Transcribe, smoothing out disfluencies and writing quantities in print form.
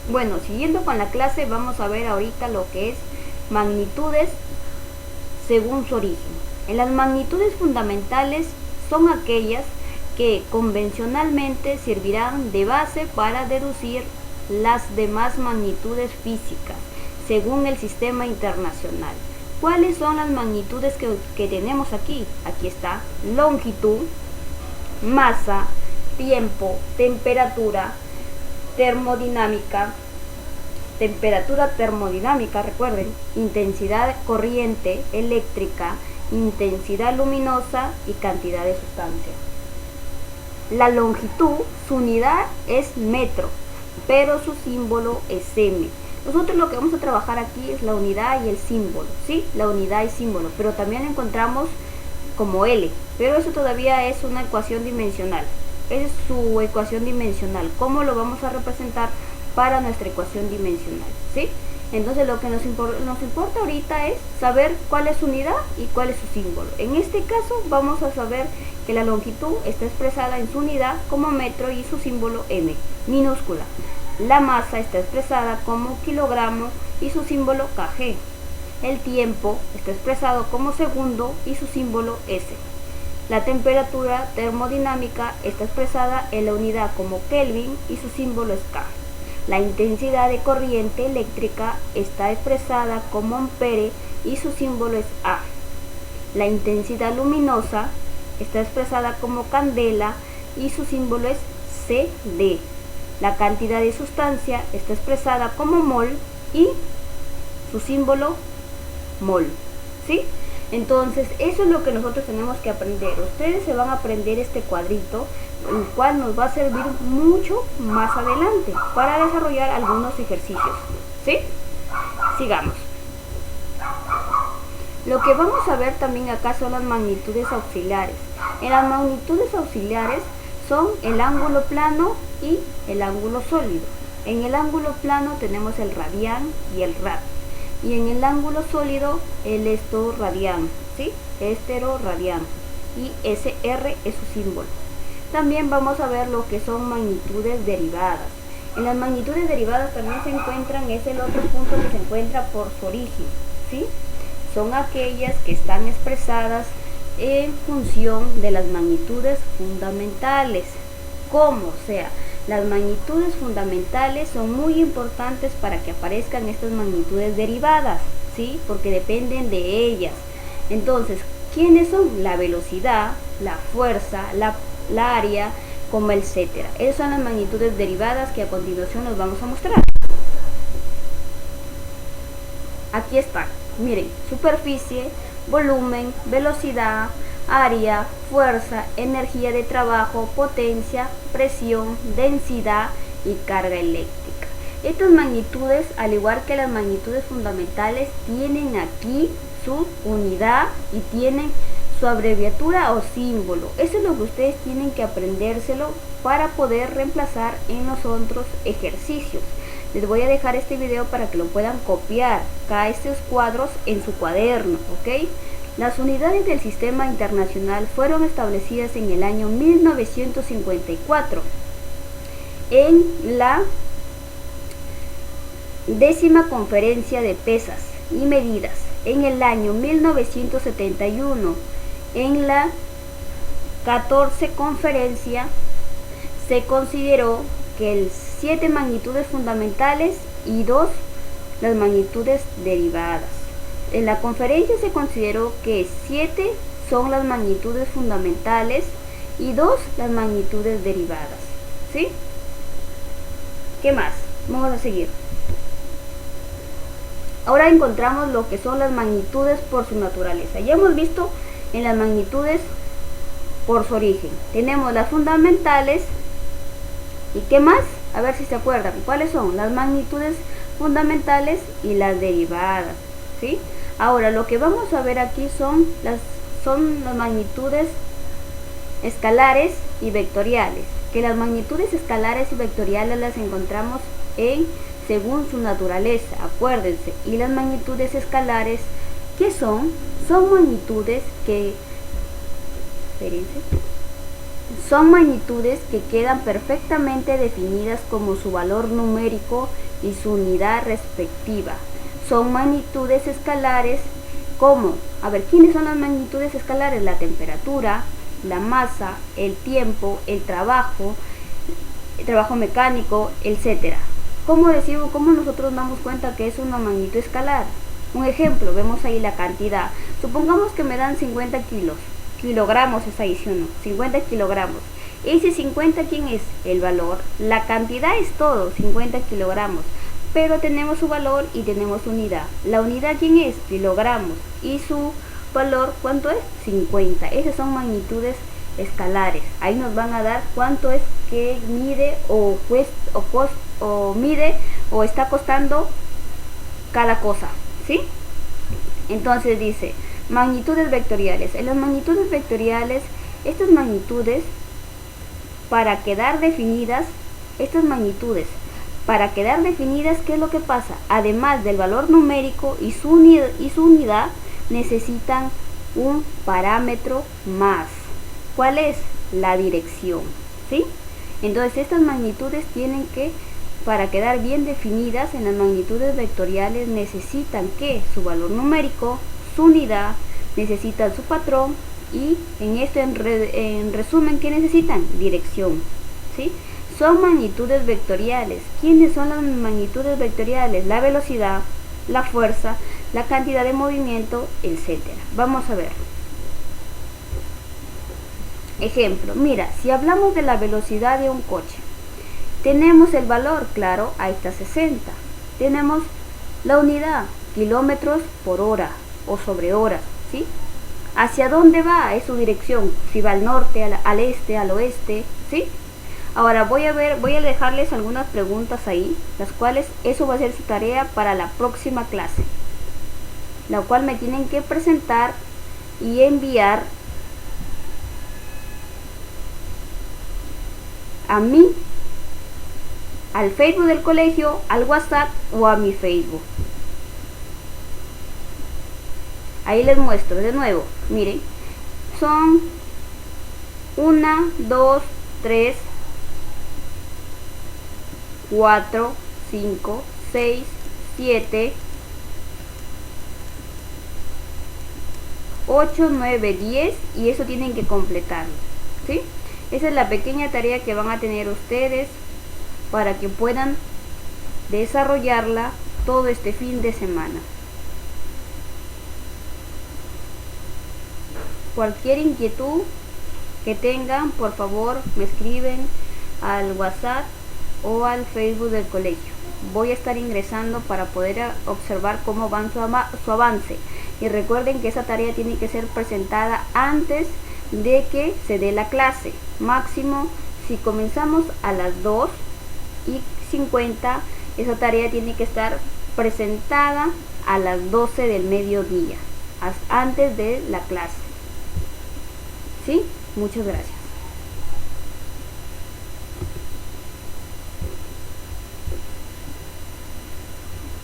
Bueno, siguiendo con la clase, vamos a ver ahorita lo que es magnitudes según su origen. En las magnitudes fundamentales son aquellas que convencionalmente servirán de base para deducir las demás magnitudes físicas según el sistema internacional. ¿Cuáles son las magnitudes que tenemos aquí? Aquí está: longitud, masa, tiempo, temperatura termodinámica, recuerden, intensidad corriente eléctrica, intensidad luminosa y cantidad de sustancia. La longitud, su unidad es metro, pero su símbolo es m. Nosotros lo que vamos a trabajar aquí es la unidad y el símbolo, ¿sí? La unidad y símbolo, pero también encontramos como L, pero eso todavía es una ecuación dimensional. Esa es su ecuación dimensional. ¿Cómo lo vamos a representar para nuestra ecuación dimensional? ¿Sí? Entonces lo que nos importa ahorita es saber cuál es su unidad y cuál es su símbolo. En este caso vamos a saber que la longitud está expresada en su unidad como metro y su símbolo m, minúscula. La masa está expresada como kilogramo y su símbolo kg. El tiempo está expresado como segundo y su símbolo s. La temperatura termodinámica está expresada en la unidad como Kelvin y su símbolo es K. La intensidad de corriente eléctrica está expresada como ampere y su símbolo es A. La intensidad luminosa está expresada como candela y su símbolo es CD. La cantidad de sustancia está expresada como mol y su símbolo mol. ¿Sí? Entonces, eso es lo que nosotros tenemos que aprender. Ustedes se van a aprender este cuadrito, el cual nos va a servir mucho más adelante para desarrollar algunos ejercicios. ¿Sí? Sigamos. Lo que vamos a ver también acá son las magnitudes auxiliares. En las magnitudes auxiliares son el ángulo plano y el ángulo sólido. En el ángulo plano tenemos el radián y el rad. Y en el ángulo sólido el esteroradián, ¿sí? Esteroradián. Y SR es su símbolo. También vamos a ver lo que son magnitudes derivadas. En las magnitudes derivadas también se encuentran, es el otro punto que se encuentra por su origen, ¿sí? Son aquellas que están expresadas en función de las magnitudes fundamentales. ¿Cómo? O sea, las magnitudes fundamentales son muy importantes para que aparezcan estas magnitudes derivadas, ¿sí? Porque dependen de ellas. Entonces, ¿quiénes son? La velocidad, la fuerza, la área, como etcétera. Esas son las magnitudes derivadas que a continuación nos vamos a mostrar. Aquí está. Miren, superficie, volumen, velocidad, área, fuerza, energía de trabajo, potencia, presión, densidad y carga eléctrica. Estas magnitudes, al igual que las magnitudes fundamentales, tienen aquí su unidad y tienen su abreviatura o símbolo. Eso es lo que ustedes tienen que aprendérselo para poder reemplazar en los otros ejercicios. Les voy a dejar este video para que lo puedan copiar, acá estos cuadros en su cuaderno, ¿ok? Las unidades del sistema internacional fueron establecidas en el año 1954 en la 10ª conferencia de pesas y medidas, en el año 1971 en la 14 conferencia se consideró que 7 magnitudes fundamentales y 2 las magnitudes derivadas. En la conferencia se consideró que 7 son las magnitudes fundamentales y 2 las magnitudes derivadas. ¿Sí? ¿Qué más? Vamos a seguir. Ahora encontramos lo que son las magnitudes por su naturaleza. Ya hemos visto en las magnitudes por su origen. Tenemos las fundamentales. ¿Y qué más? A ver si se acuerdan. ¿Cuáles son? Las magnitudes fundamentales y las derivadas. ¿Sí? Ahora, lo que vamos a ver aquí son las magnitudes escalares y vectoriales. Que las magnitudes escalares y vectoriales las encontramos según su naturaleza, acuérdense. Y las magnitudes escalares, ¿qué son? Son magnitudes que... Son magnitudes que quedan perfectamente definidas como su valor numérico y su unidad respectiva. Son magnitudes escalares como, a ver, ¿quiénes son las magnitudes escalares? La temperatura, la masa, el tiempo, el trabajo mecánico, etcétera. ¿Cómo nosotros damos cuenta que es una magnitud escalar? Un ejemplo, vemos ahí la cantidad. Supongamos que me dan 50 kilogramos, es ahí, ¿sí o no? 50 kilogramos. Ese 50, ¿quién es? El valor. La cantidad es todo, 50 kilogramos. Pero tenemos su valor y tenemos unidad. La unidad, ¿quién es? Kilogramos. Y su valor, ¿cuánto es? 50. Esas son magnitudes escalares. Ahí nos van a dar cuánto es que mide o mide o está costando cada cosa, ¿sí? Entonces dice, magnitudes vectoriales. En las magnitudes vectoriales, estas magnitudes, para quedar definidas, ¿qué es lo que pasa? Además del valor numérico y su unidad, necesitan un parámetro más. ¿Cuál es? La dirección, ¿sí? Entonces estas magnitudes tienen que, para quedar bien definidas en las magnitudes vectoriales, necesitan que su valor numérico, su unidad, necesitan su patrón y en resumen, ¿qué necesitan? Dirección, ¿sí? Son magnitudes vectoriales. ¿Quiénes son las magnitudes vectoriales? La velocidad, la fuerza, la cantidad de movimiento, etcétera. Vamos a ver. Ejemplo, mira, si hablamos de la velocidad de un coche, tenemos el valor, claro, ahí está 60. Tenemos la unidad, kilómetros por hora o sobre horas, ¿sí? ¿Hacia dónde va? Es su dirección, si va al norte, al este, al oeste, ¿sí? Ahora voy a dejarles algunas preguntas ahí, las cuales eso va a ser su tarea para la próxima clase, la cual me tienen que presentar y enviar a mí, al Facebook del colegio, al WhatsApp o a mi Facebook. Ahí les muestro de nuevo. Miren, son 1, 2, 3, 4, 5, 6, 7, 8, 9, 10 y eso tienen que completarlo, ¿sí? Esa es la pequeña tarea que van a tener ustedes para que puedan desarrollarla todo este fin de semana. Cualquier inquietud que tengan, por favor, me escriben al WhatsApp o al Facebook del colegio. Voy a estar ingresando para poder observar cómo van su avance. Y recuerden que esa tarea tiene que ser presentada antes de que se dé la clase. Máximo, si comenzamos a las 2:50, esa tarea tiene que estar presentada a las 12 del mediodía, antes de la clase. ¿Sí? Muchas gracias.